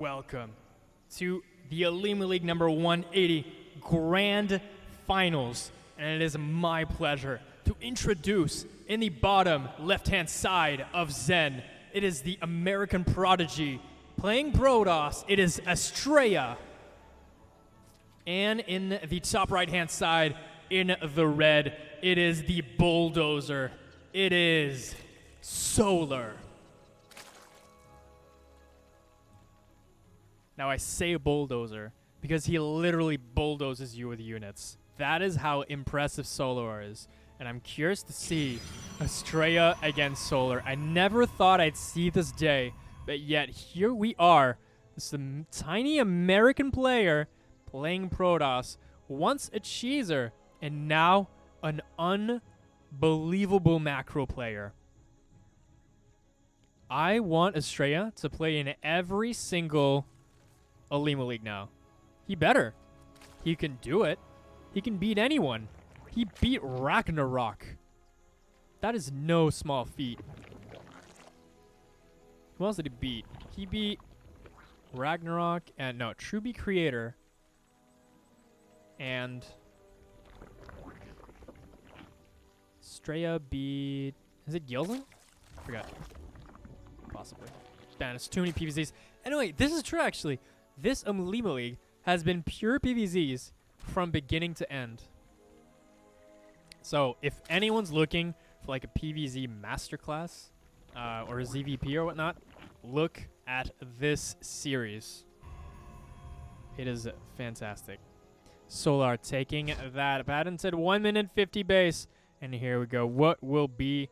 Welcome to the Olimoleague number 180 Grand Finals, and it is my pleasure to introduce in the bottom left-hand side of Zen, it is the American prodigy playing Protoss, it is Astrea. And in the top right-hand side, in the red, it is the bulldozer, it is Solar. Now I say bulldozer because he literally bulldozes you with units. That is how impressive Solar is. And I'm curious to see Astrea against Solar. I never thought I'd see this day, but yet here we are. This tiny American player playing Protoss, once a cheeser, and now an unbelievable macro player. I want Astrea to play in every single Olimoleague now. He better. He can do it. He can beat anyone. He beat Ragnarok. That is no small feat. Who else did he beat? He beat Ragnarok and no, Truby Creator. And Astrea beat, is it Gilson? I forgot. Possibly. Man, it's too many PvZs. Anyway, this is true actually. This Olimoleague has been pure PvZs from beginning to end. So if anyone's looking for like a PvZ masterclass or a ZVP or whatnot, look at this series. It is fantastic. Solar taking that patented 1 minute 50 base. And here we go. What will be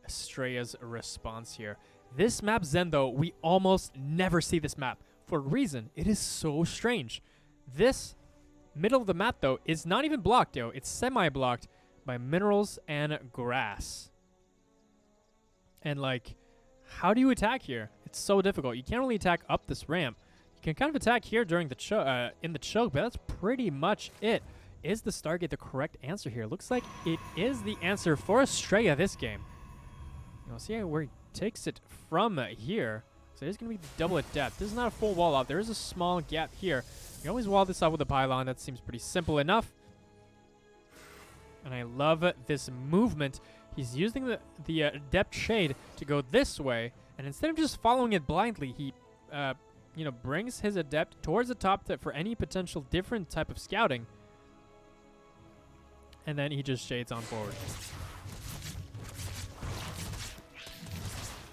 Astrea's response here? This map, Zen, though, we almost never see this map. For a reason, it is so strange. This middle of the map, though, is not even blocked, yo. It's semi-blocked by minerals and grass. And, like, how do you attack here? It's so difficult. You can't really attack up this ramp. You can kind of attack here during the in the choke, but that's pretty much it. Is the Stargate the correct answer here? Looks like it is the answer for Astrea this game. You'll see where he takes it from here. So it's going to be double at depth. This is not a full wall out. There is a small gap here. You can always wall this up with a pylon. That seems pretty simple enough. And I love this movement. He's using the depth shade to go this way. And instead of just following it blindly, he brings his adept towards the top for any potential different type of scouting. And then he just shades on forward.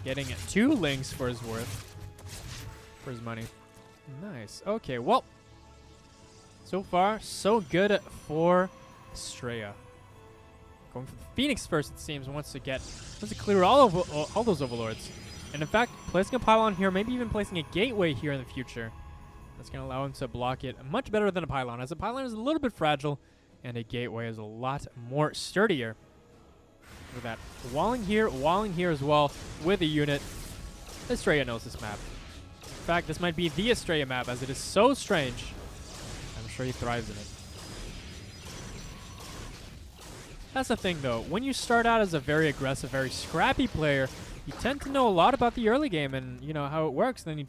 Getting 2 links for his worth. For his money. Nice. Okay, well. So far, so good for Astrea. Going for the Phoenix first, it seems, wants to clear all those Overlords. And in fact, placing a pylon here, maybe even placing a gateway here in the future. That's going to allow him to block it much better than a pylon, as a pylon is a little bit fragile, and a gateway is a lot more sturdier. Look at that. Walling here as well with a unit. Astrea knows this map. In fact, this might be the Astrea map as it is so strange. I'm sure he thrives in it. That's the thing though. When you start out as a very aggressive, very scrappy player, you tend to know a lot about the early game and you know how it works. And then you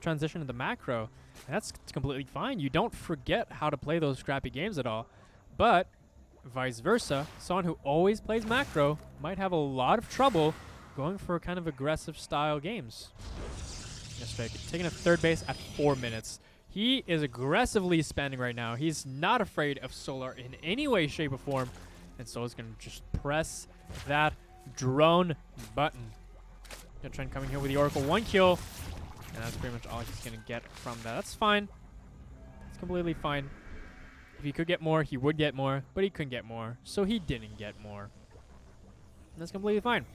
transition to the macro. And that's completely fine. You don't forget how to play those scrappy games at all. But vice versa, someone who always plays macro might have a lot of trouble going for kind of aggressive style games. Astrea taking a third base at 4 minutes. He is aggressively spending right now. He's not afraid of Solar in any way, shape, or form. And so he's going to just press that drone button. Gonna try and come in here with the Oracle. 1 kill. And that's pretty much all he's going to get from that. That's fine. It's completely fine. If he could get more, he would get more, but he couldn't get more, so he didn't get more. And that's completely fine.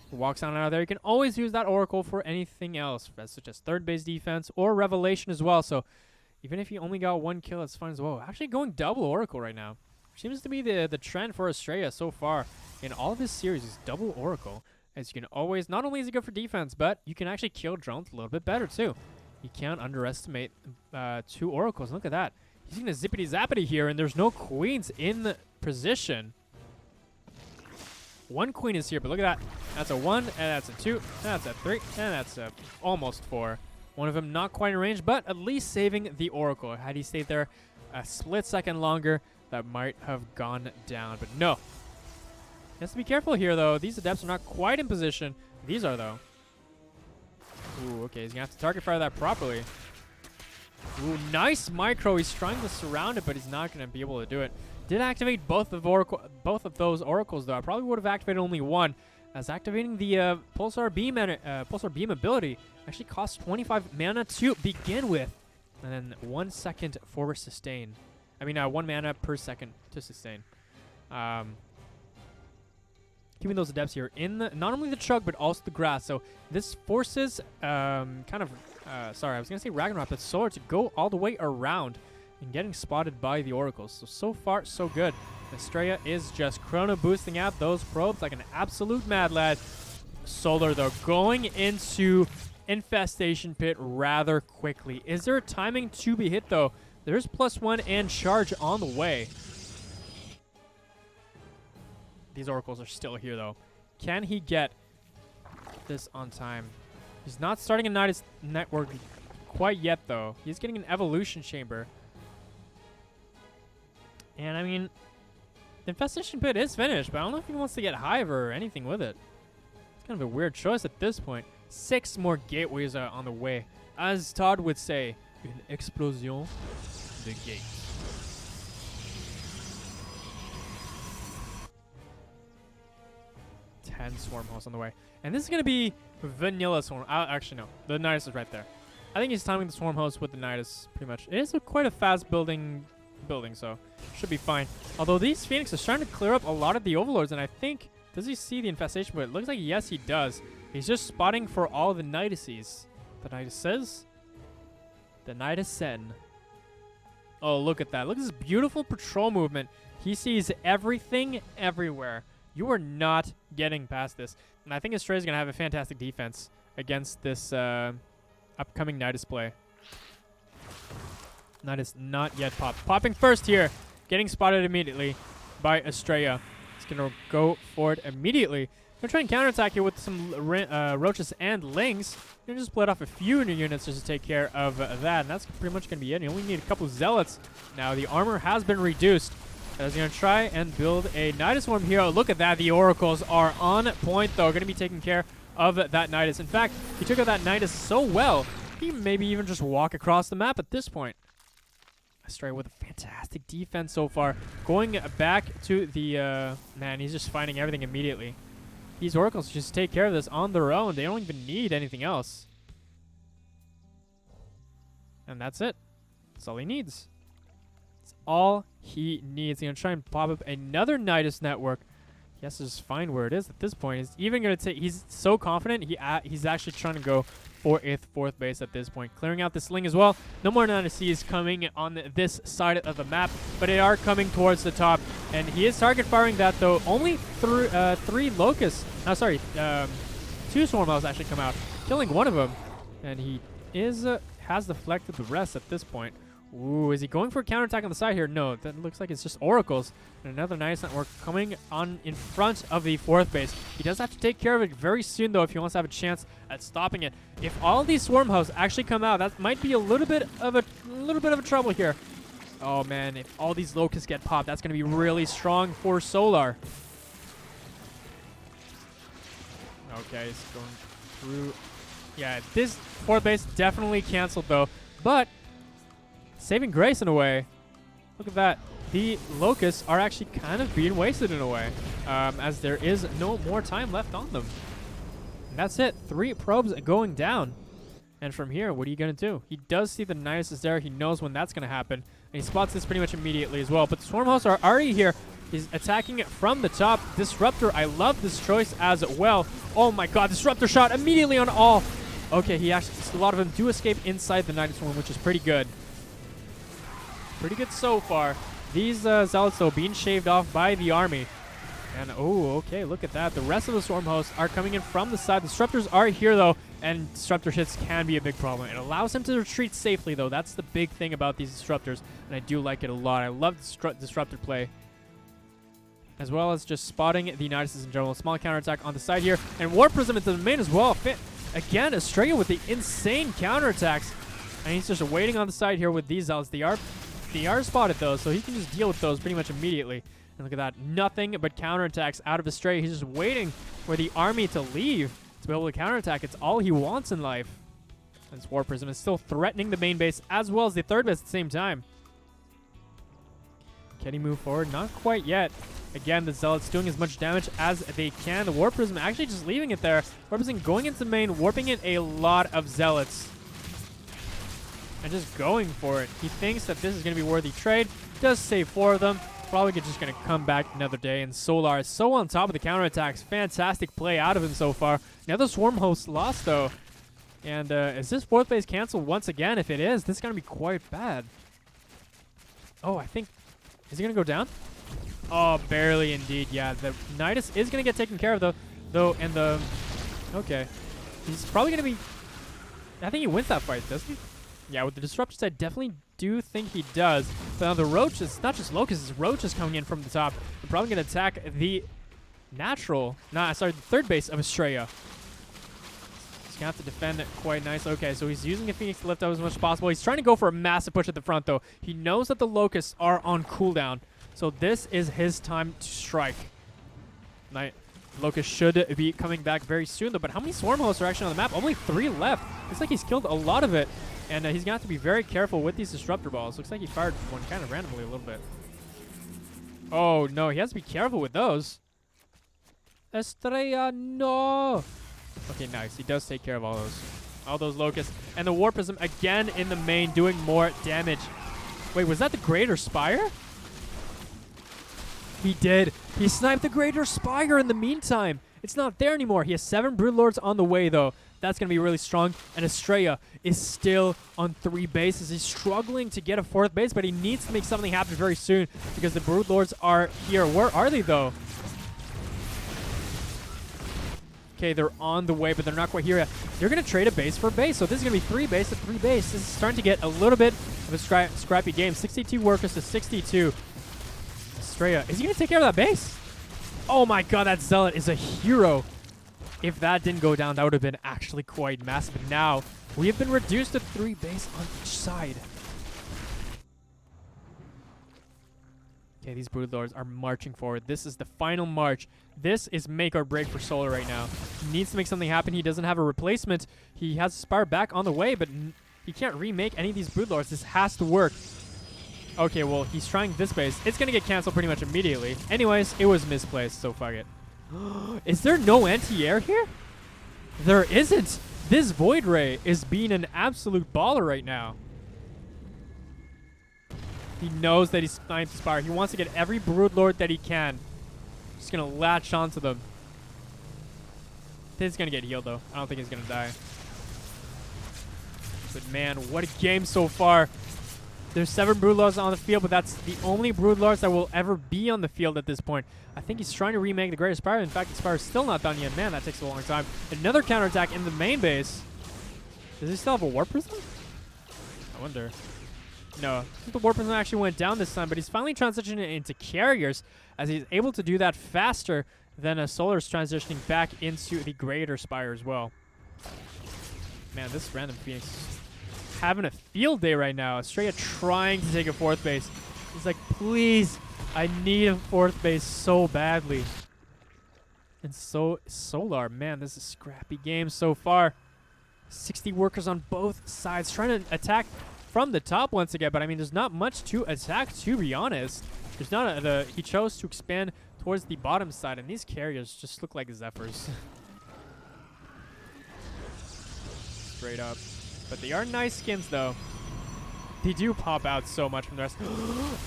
He walks on out of there. You can always use that Oracle for anything else, such as third base defense or Revelation as well. So even if you only got 1 kill, it's fine as well. Actually going double Oracle right now. Seems to be the trend for Astrea so far in all of this series is double Oracle. As you can always, not only is it good for defense, but you can actually kill drones a little bit better too. You can't underestimate 2 Oracles. Look at that. He's going to zippity-zappity here, and there's no queens in the position. 1 queen is here, but look at that. That's a 1, and that's a 2, and that's a 3, and that's a almost 4. One of them not quite in range, but at least saving the Oracle. Had he stayed there a split second longer, that might have gone down. But no. He has to be careful here, though. These Adepts are not quite in position. These are, though. Ooh, okay. He's going to have to target fire that properly. Ooh, nice micro. He's trying to surround it, but he's not going to be able to do it. Did activate both of those Oracles, though. I probably would have activated only one, as activating the Pulsar Beam ability actually costs 25 mana to begin with, and then 1 second for sustain. I mean, 1 mana per second to sustain. Keeping those Adepts here in not only the chug, but also the grass. So this forces sorry, I was going to say Ragnarok, but Solar to go all the way around and getting spotted by the Oracles. So far, so good. Astrea is just chrono boosting out those probes like an absolute mad lad. Solar, though, going into Infestation Pit rather quickly. Is there a timing to be hit, though? There's +1 and charge on the way. These Oracles are still here, though. Can he get this on time? He's not starting a Nidus network quite yet, though. He's getting an Evolution Chamber. And, I mean, the Infestation Pit is finished, but I don't know if he wants to get Hive or anything with it. It's kind of a weird choice at this point. 6 more gateways are on the way. As Todd would say, une explosion de gate. Swarm Host on the way. And this is going to be vanilla Swarm. Actually, no. The Nidus is right there. I think he's timing the Swarm Host with the Nidus, pretty much. It is quite a fast building, so should be fine. Although these Phoenix are starting to clear up a lot of the Overlords, and I think, does he see the Infestation? But it looks like, yes, he does. He's just spotting for all the Niduses. The Niduses? The Nidusen. Oh, look at that. Look at this beautiful patrol movement. He sees everything everywhere. You are not getting past this. And I think Astrea is going to have a fantastic defense against this upcoming Nidus play. Nidus not yet popped. Popping first here. Getting spotted immediately by Astrea. He's going to go for it immediately. Going to try and counterattack here with some Roaches and Lings. Going to just split off a few new units just to take care of that. And that's pretty much going to be it. You only need a couple Zealots. Now the armor has been reduced. He's going to try and build a Nidus Swarm hero. Look at that. The Oracles are on point, though. Going to be taking care of that Nidus. In fact, he took out that Nidus so well, he can maybe even just walk across the map at this point. Astrea with a fantastic defense so far. Going back to the... man, he's just finding everything immediately. These Oracles just take care of this on their own. They don't even need anything else. And that's it. That's all he needs. All he needs. He's going to try and pop up another Nidus network. He has to just find where it is at this point. He's even going to take... He's so confident. He's actually trying to go for a 4th base at this point. Clearing out the Sling as well. No more Niduses coming on this side of the map, but they are coming towards the top. And he is target firing that, though. Only 3 Locusts... Oh, sorry. 2 Swarm Hosts actually come out, killing one of them. And he has deflected the rest at this point. Ooh, is he going for a counterattack on the side here? No, that looks like it's just Oracles. And another Nidus network coming on in front of the 4th base. He does have to take care of it very soon, though, if he wants to have a chance at stopping it. If all these Swarm Hosts actually come out, that might be a little bit of a trouble here. Oh man, if all these Locusts get popped, that's going to be really strong for Solar. Okay, he's going through. Yeah, this 4th base definitely canceled, though. But saving grace in a way. Look at that. The Locusts are actually kind of being wasted in a way, as there is no more time left on them. And that's it. 3 probes going down. And from here, what are you going to do? He does see the Nidus is there. He knows when that's going to happen. And he spots this pretty much immediately as well. But the Swarm Hosts are already here. He's attacking it from the top. Disruptor, I love this choice as well. Oh my god, Disruptor shot immediately on all. Okay, a lot of them do escape inside the Nidus Swarm, which is pretty good. Pretty good so far. These Zealots, though, being shaved off by the army. And, oh, okay, look at that. The rest of the Swarm Hosts are coming in from the side. Disruptors are here, though, and Disruptor hits can be a big problem. It allows him to retreat safely, though. That's the big thing about these Disruptors, and I do like it a lot. I love Disruptor play, as well as just spotting the Niduses in general. Small counterattack on the side here, and Warp Prism into the main as well. Again, Astrea with the insane counterattacks. And he's just waiting on the side here with these Zealots. They are spotted though, so he can just deal with those pretty much immediately. And look at that. Nothing but counterattacks out of Astrea. He's just waiting for the army to leave to be able to counterattack. It's all he wants in life. And this War Prism is still threatening the main base as well as the third base at the same time. Can he move forward? Not quite yet. Again, the Zealots doing as much damage as they can. The War Prism actually just leaving it there. War Prism going into the main, warping in a lot of Zealots. And just going for it. He thinks that this is going to be worthy trade. Does save 4 of them. Probably just going to come back another day. And Solar is so on top of the counterattacks. Fantastic play out of him so far. Another Swarm Host lost, though. And is this 4th base canceled once again? If it is, this is going to be quite bad. Oh, I think... Is he going to go down? Oh, barely indeed. Yeah, the Nidus is going to get taken care of, though. And the... Okay. He's probably going to be... I think he wins that fight, doesn't he? Yeah, with the Disruptors, I definitely do think he does. But now the Roaches, not just Locusts, it's Roaches coming in from the top. They're probably going to attack the the third base of Astrea. He's going to have to defend it quite nice. Okay, so he's using a Phoenix to lift up as much as possible. He's trying to go for a massive push at the front, though. He knows that the Locusts are on cooldown. So this is his time to strike. Locust should be coming back very soon, though. But how many Swarm Hosts are actually on the map? Only 3 left. Looks like he's killed a lot of it. And he's going to have to be very careful with these Disruptor Balls. Looks like he fired one kind of randomly a little bit. Oh, no. He has to be careful with those. Astrea, no. Okay, nice. He does take care of all those Locusts. And the War Prism again in the main doing more damage. Wait, was that the Greater Spire? He did. He sniped the Greater Spire in the meantime. It's not there anymore. He has 7 Broodlords on the way, though. That's going to be really strong. And Astrea is still on 3 bases. He's struggling to get a 4th base, but he needs to make something happen very soon because the Broodlords are here. Where are they, though? Okay, they're on the way, but they're not quite here yet. They're going to trade a base for a base. So this is going to be 3 base to 3 base. This is starting to get a little bit of a scrappy game. 62 workers to 62. Astrea, is he going to take care of that base? Oh my god, that Zealot is a hero. If that didn't go down, that would have been actually quite massive. But now, we have been reduced to 3 base on each side. Okay, these Broodlords are marching forward. This is the final march. This is make or break for Solar right now. He needs to make something happen. He doesn't have a replacement. He has Spire back on the way, but he can't remake any of these Broodlords. This has to work. Okay, well, he's trying this base. It's going to get canceled pretty much immediately. Anyways, it was misplaced, so fuck it. Is there no anti-air here? There isn't. This Void Ray is being an absolute baller right now. He knows that he's trying to Spire. He wants to get every Broodlord that he can. Just going to latch onto them. This is going to get healed, though. I don't think he's going to die. But man, what a game so far. There's 7 Broodlords on the field, but that's the only Broodlords that will ever be on the field at this point. I think he's trying to remake the Greater Spire. In fact, the Spire is still not done yet. Man, that takes a long time. Another counterattack in the main base. Does he still have a War Prism? I wonder. No, I think the War Prism actually went down this time, but he's finally transitioning it into Carriers, as he's able to do that faster than a Solar's transitioning back into the Greater Spire as well. Man, this random Phoenix is having a field day right now. Astrea trying to take a 4th base. He's like, please, I need a 4th base so badly. And so Solar, man, this is a scrappy game so far. 60 workers on both sides trying to attack from the top once again, but I mean, there's not much to attack, to be honest. There's not he chose to expand towards the bottom side, and these Carriers just look like Zephyrs. Straight up. But they are nice skins, though. They do pop out so much from the rest.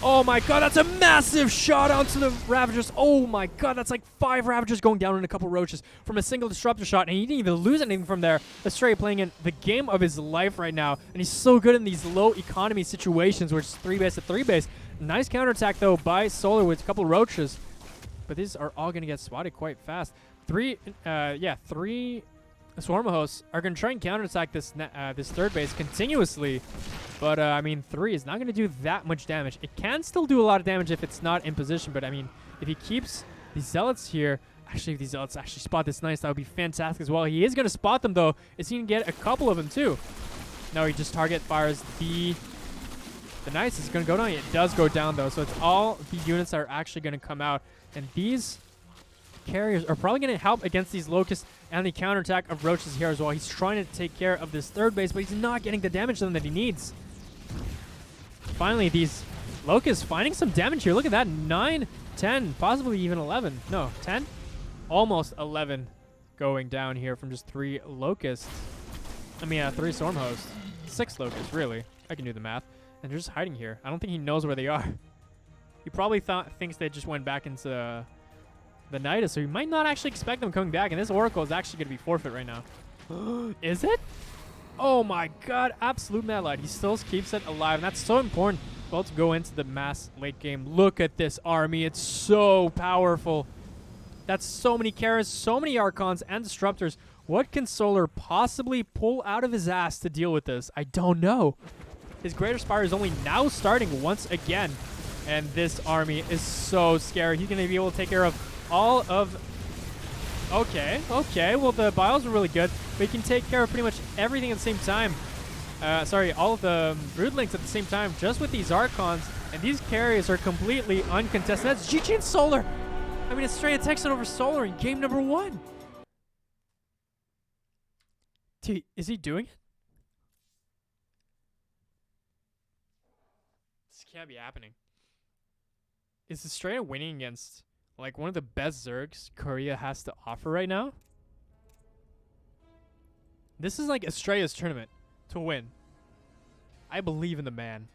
Oh my god, that's a massive shot onto the Ravagers. Oh my god, that's like 5 Ravagers going down and a couple Roaches from a single Disruptor shot, and he didn't even lose anything from there. Astrea playing in the game of his life right now, and he's so good in these low economy situations where it's 3 base to 3 base. Nice counterattack, though, by Solar with a couple Roaches. But these are all going to get swatted quite fast. 3 Swarm Hosts are going to try and counterattack this 3rd base continuously. But, I mean, 3 is not going to do that much damage. It can still do a lot of damage if it's not in position. But, I mean, if he keeps the Zealots here Actually, if these Zealots actually spot this Knights, that would be fantastic as well. He is going to spot them, though. Is he going to get a couple of them, too? No, he just target fires the Knights. Is going to go down. It does go down, though. So it's all the units that are actually going to come out. And these carriers are probably going to help against these Locusts and the counterattack of Roaches here as well. He's trying to take care of this third base, but he's not getting the damage done that he needs. Finally, these Locusts finding some damage here. Look at that. 9, 10, possibly even 11. No, 10? Almost 11 going down here from just 3 Locusts. I mean, 3 Storm Hosts. 6 Locusts, really. I can do the math. And they're just hiding here. I don't think he knows where they are. He probably thinks they just went back into the Nidus, so he might not actually expect them coming back. And this Oracle is actually going to be forfeit right now. Is it? Oh my god, absolute mad light. He still keeps it alive, and that's so important. Well, to go into the mass late game. Look at this army. It's so powerful. That's so many Karas, so many Archons and Disruptors. What can Solar possibly pull out of his ass to deal with this? I don't know. His Greater Spire is only now starting once again. And this army is so scary. He's going to be able to take care of all of... Okay. Well, the Biles are really good. But he can take care of pretty much everything at the same time. All of the Broodlings at the same time, just with these Archons. And these carriers are completely uncontested. That's GG and Solar. I mean, Astrea takes it over Solar in game number 1. Dude, is he doing it? This can't be happening. Is Astrea winning against, like, one of the best Zergs Korea has to offer right now? This is like Astrea's tournament to win. I believe in the man.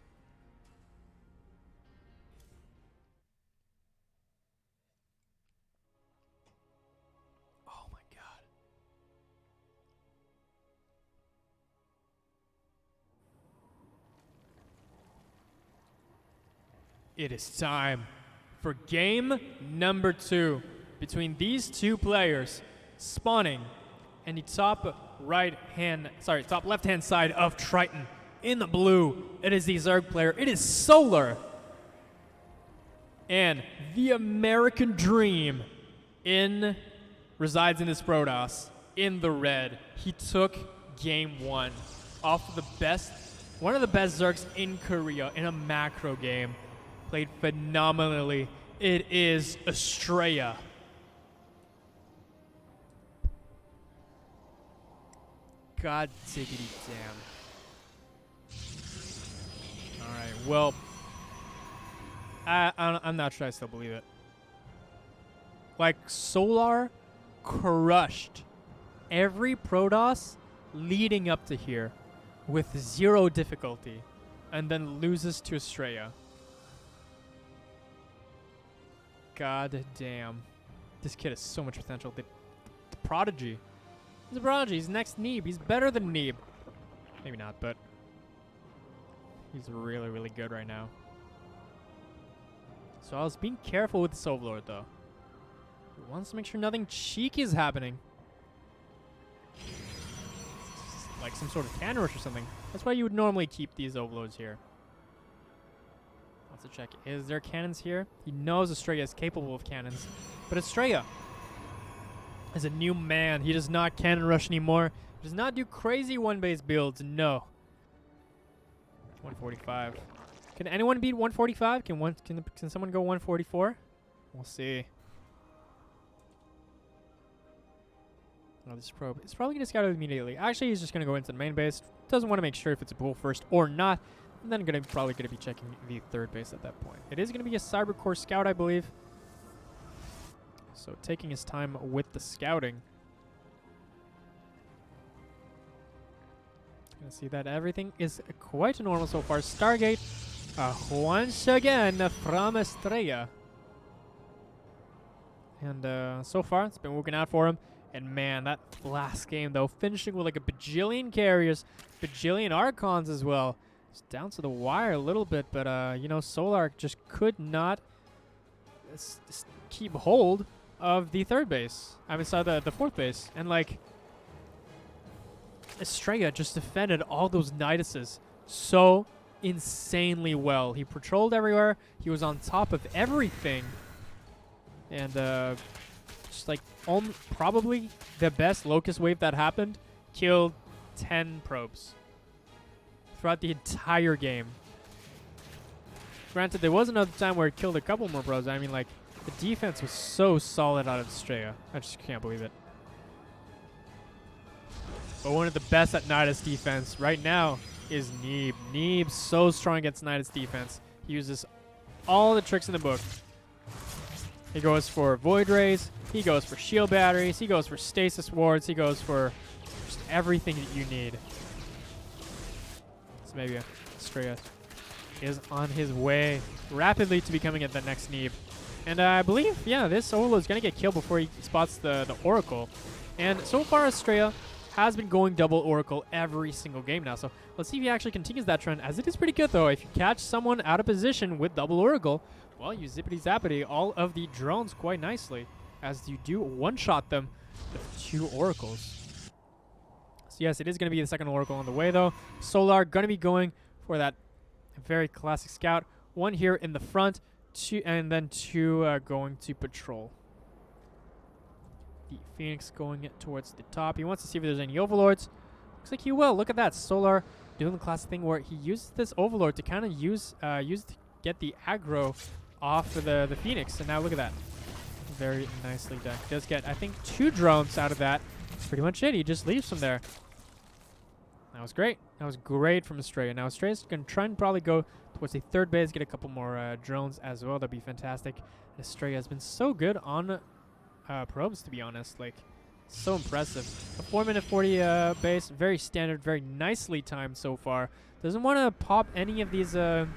It is time for game number 2 between these 2 players spawning in the top left-hand side of Triton. In the blue, it is the Zerg player. It is Solar. And the American Dream resides in this Protoss in the red. He took game 1 off of one of the best Zergs in Korea in a macro game. Played phenomenally. It is Astrea. God diggity damn. Alright, well, I'm not sure I still believe it. Like, Solar crushed every Protoss leading up to here with 0 difficulty and then loses to Astrea. God damn. This kid has so much potential. The Prodigy. He's a Prodigy. He's next Neeb. He's better than Neeb. Maybe not, but he's really, really good right now. So I was being careful with the Soulblord, though. He wants to make sure nothing cheeky is happening. Like some sort of cannon rush or something. That's why you would normally keep these Overlords here. To check, is there cannons here? He knows Astrea is capable of cannons, but Astrea is a new man. He does not cannon rush anymore. He does not do crazy one-base builds. No. 145. Can anyone beat 145? Can someone go 144? We'll see. Oh, this probe is probably going to scout it immediately. Actually, he's just going to go into the main base. Doesn't want to make sure if it's a bull first or not. And then probably going to be checking the third base at that point. It is going to be a Cybercore scout, I believe. So taking his time with the scouting. Going to see that everything is quite normal so far. Stargate, once again from Astrea. And so far, it's been working out for him. And man, that last game, though, finishing with like a bajillion carriers, bajillion Archons as well. It's down to the wire a little bit, but, you know, Solar just could not keep hold of the third base. I mean, sorry, the fourth base. And, like, Astrea just defended all those Niduses so insanely well. He patrolled everywhere. He was on top of everything. And just like probably the best Locust wave that happened, killed 10 probes throughout the entire game. Granted, there was another time where it killed a couple more probes. I mean, like, the defense was so solid out of Astrea. I just can't believe it. But one of the best at Nidus defense right now is Neeb. Neeb's so strong against Nidus defense. He uses all the tricks in the book. He goes for Void Rays. He goes for Shield Batteries. He goes for Stasis Wards. He goes for just everything that you need. So maybe Astrea is on his way rapidly to becoming the next Neeb. And I believe, yeah, this Overlord is going to get killed before he spots the Oracle. And so far, Astrea has been going double Oracle every single game now. So let's see if he actually continues that trend, as it is pretty good, though. If you catch someone out of position with double Oracle, well, you zippity-zappity all of the drones quite nicely, as you do one-shot them with 2 Oracles. So yes, it is going to be the second Oracle on the way, though. Solar going to be going for that very classic scout. 1 here in the front, 2, and then 2 going to patrol. The Phoenix going towards the top. He wants to see if there's any Overlords. Looks like he will. Look at that. Solar doing the classic thing where he uses this Overlord to kind of use to get the aggro off of the Phoenix. And now look at that. Very nicely done. He does get, I think, 2 drones out of that. That's pretty much it. He just leaves from there. That was great. That was great from Astrea. Now Astrea's going to try and probably go towards the third base, get a couple more drones as well. That'd be fantastic. Astrea has been so good on probes, to be honest. Like, so impressive. A 4-minute 40 base, very standard, very nicely timed so far. Doesn't want to pop any of these man,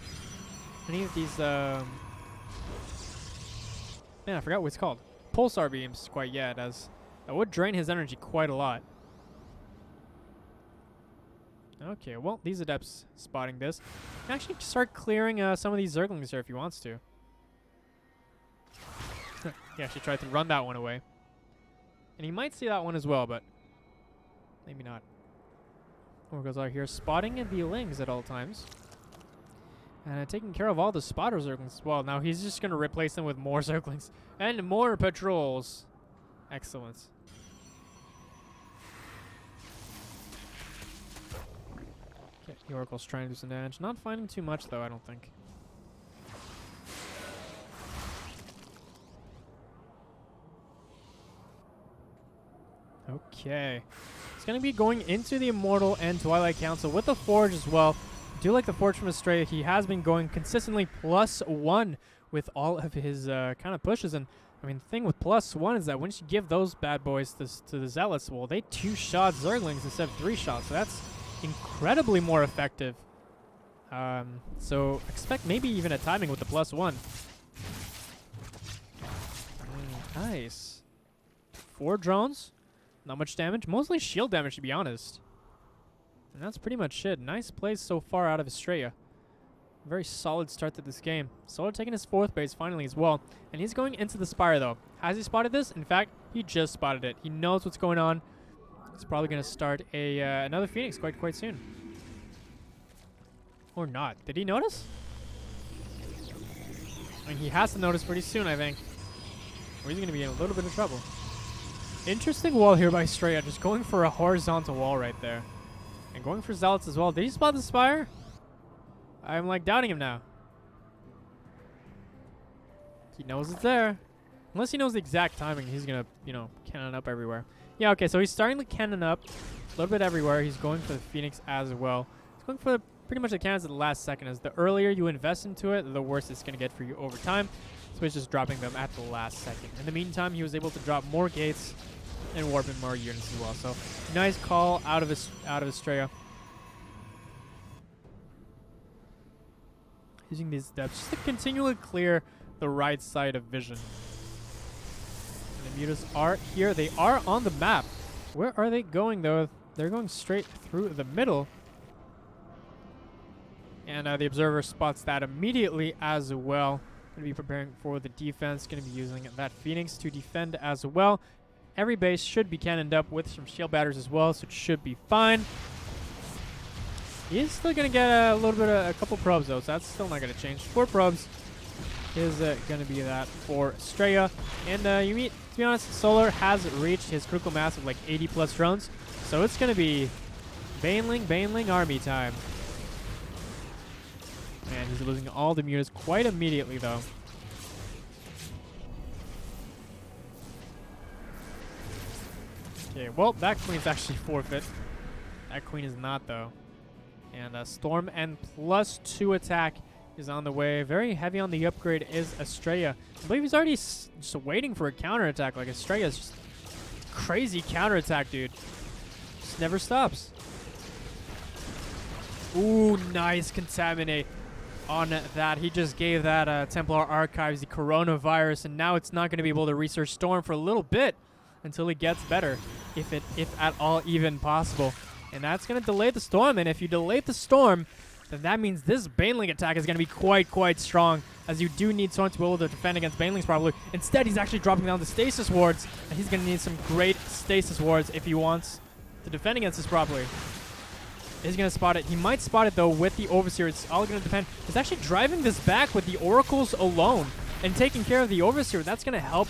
I forgot what it's called. Pulsar beams quite yet, as that would drain his energy quite a lot. Okay, well, these Adepts spotting this. Can actually start clearing some of these Zerglings here if he wants to. He actually tried to run that one away. And he might see that one as well, but maybe not. Oracles are here spotting the Lings at all times. And taking care of all the spotter Zerglings as well. Now he's just going to replace them with more Zerglings and more patrols. Excellent. Okay, the Oracle's trying to do some damage. Not finding too much, though, I don't think. Okay. It's going to be going into the Immortal and Twilight Council with the Forge as well. I do like the Forge from Astrea. He has been going consistently +1 with all of his kind of pushes. And, I mean, the thing with +1 is that once you give those bad boys to the Zealots, well, they 2-shot Zerglings instead of 3 shots. So that's incredibly more effective. So expect maybe even a timing with the +1. Nice. 4 drones. Not much damage. Mostly shield damage, to be honest. And that's pretty much it. Nice plays so far out of Astrea. Very solid start to this game. Solar taking his 4th base finally as well. And he's going into the Spire, though. Has he spotted this? In fact, he just spotted it. He knows what's going on. He's probably going to start another Phoenix quite soon. Or not. Did he notice? I mean, he has to notice pretty soon, I think. Or he's going to be in a little bit of trouble. Interesting wall here by Astrea, just going for a horizontal wall right there. And going for Zealots as well. Did he spot the Spire? I'm like doubting him now. He knows it's there. Unless he knows the exact timing, he's going to, you know, cannon up everywhere. Yeah, okay, so he's starting to cannon up a little bit everywhere. He's going for the Phoenix as well. He's going for pretty much the cannons at the last second. As the earlier you invest into it, the worse it's going to get for you over time. So he's just dropping them at the last second. In the meantime, he was able to drop more gates and warp in more units as well. So nice call out of Astrea. Using these depths just to continually clear the right side of vision. And the Mutas are here. They are on the map. Where are they going, though? They're going straight through the middle. And the Observer spots that immediately as well. Going to be preparing for the defense. Going to be using that Phoenix to defend as well. Every base should be cannoned up with some shield batters as well, so it should be fine. He is still going to get a little bit of a couple probes, though, so that's still not going to change. 4 probes. is going to be that for Astrea. And to be honest, Solar has reached his critical mass of like 80 plus drones. So it's going to be Baneling army time. Man, he's losing all the mutas quite immediately though. Okay, well, that queen's actually forfeit. That queen is not though. And Storm and +2 attack is on the way. Very heavy on the upgrade is Astrea. I believe he's already just waiting for a counterattack. Like Astrea's just crazy counterattack, dude. Just never stops. Ooh, nice contaminate on that. He just gave that Templar Archives the coronavirus, and now it's not going to be able to research Storm for a little bit until he gets better, if at all even possible. And that's going to delay the Storm, and if you delay the Storm, then that means this Baneling attack is going to be quite strong, as you do need Storm to be able to defend against Banelings probably. Instead, he's actually dropping down the Stasis Wards, and he's going to need some great Stasis Wards if he wants to defend against this properly. He's going to spot it. He might spot it, though, with the Overseer. It's all going to depend. He's actually driving this back with the Oracles alone and taking care of the Overseer. That's going to help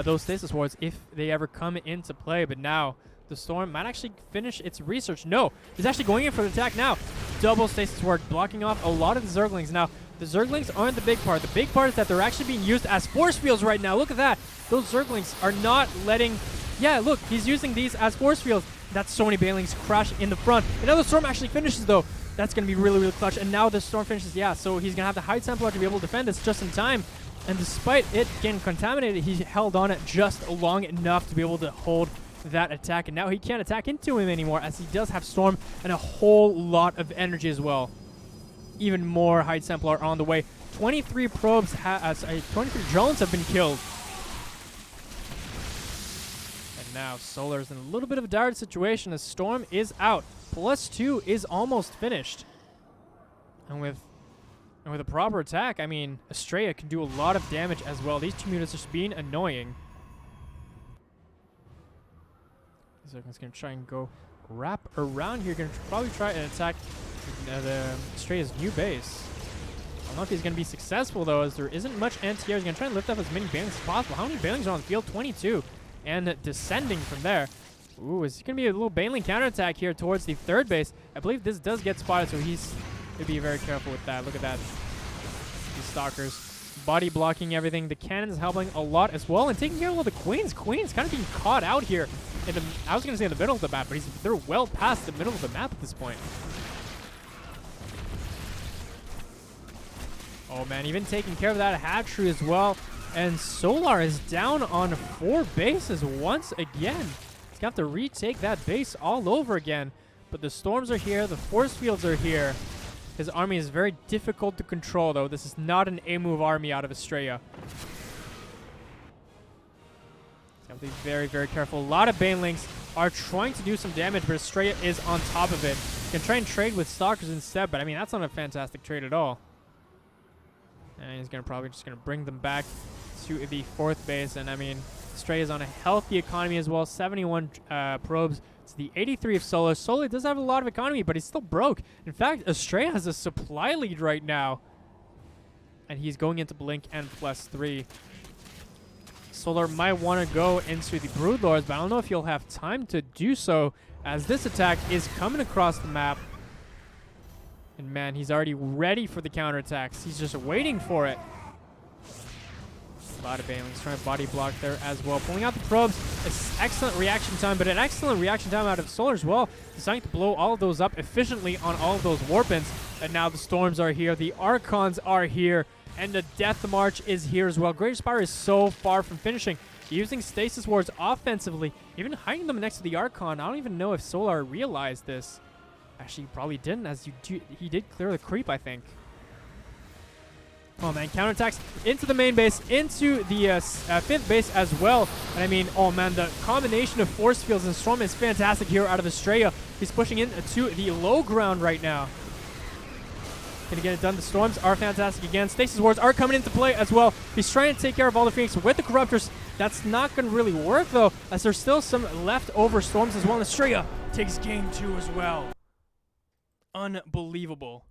those Stasis Wards if they ever come into play. But now the Storm might actually finish its research. No, he's actually going in for the attack now. Double Stasis Ward, blocking off a lot of the Zerglings. Now, the Zerglings aren't the big part. The big part is that they're actually being used as force fields right now. Look at that. Those Zerglings are not letting... Yeah, look, he's using these as force fields. That's so many Banelings crash in the front. And now the Storm actually finishes, though. That's going to be really clutch. And now the Storm finishes, yeah, so he's going to have the High Templar to be able to defend this just in time. And despite it getting contaminated, he held on it just long enough to be able to hold that attack. And now he can't attack into him anymore, as he does have Storm and a whole lot of energy as well. Even more High Templar on the way. 23 probes, 23 drones have been killed. Now Solar's in a little bit of a dire situation as Storm is out. +2 is almost finished. And with a proper attack, I mean, Astrea can do a lot of damage as well. These two mutas are just being annoying. Zergling's going to try and go wrap around here. Going to probably try and attack the Astrea's new base. I don't know if he's going to be successful, though, as there isn't much anti-air. He's going to try and lift up as many Banelings as possible. How many Banelings are on the field? 22. And descending from there. Ooh, is it going to be a little Baneling counterattack here towards the third base? I believe this does get spotted, so he's going to be very careful with that. Look at that. These Stalkers body blocking everything. The cannons helping a lot as well, and taking care of all the Queens. Queens kind of being caught out here. I was going to say in the middle of the map, but they're well past the middle of the map at this point. Oh, man, even taking care of that hatchery as well. And Solar is down on 4 bases once again. He's going to have to retake that base all over again. But the Storms are here. The force fields are here. His army is very difficult to control, though. This is not an A-move army out of Astrea. He's got to be very careful. A lot of Banelings are trying to do some damage, but Astrea is on top of it. You can try and trade with Stalkers instead, but I mean, that's not a fantastic trade at all. And he's probably just going to bring them back to the 4th base. And I mean, Astrea is on a healthy economy as well. 71 probes. It's the 83 of Solar. Solar does have a lot of economy, but he's still broke. In fact, Astrea has a supply lead right now. And he's going into Blink and +3. Solar might want to go into the Broodlords, but I don't know if he'll have time to do so, as this attack is coming across the map. And man, he's already ready for the counterattacks. He's just waiting for it. A lot of Banelings trying to body block there as well. Pulling out the probes. It's excellent reaction time, but an excellent reaction time out of Solar as well. Deciding to blow all of those up efficiently on all of those Warpins. And now the Storms are here. The Archons are here. And the Death March is here as well. Great Spire is so far from finishing. Using Stasis Wards offensively. Even hiding them next to the Archon. I don't even know if Solar realized this. Actually, he probably didn't, as he did clear the creep, I think. Oh, man, counterattacks into the main base, into the 5th base as well. And I mean, oh, man, the combination of force fields and Storm is fantastic here out of Astrea. He's pushing into the low ground right now. Gonna get it done. The Storms are fantastic again. Stasis Wards are coming into play as well. He's trying to take care of all the Phoenix with the Corruptors. That's not going to really work, though, as there's still some leftover Storms as well. And Astrea takes game 2 as well. Unbelievable.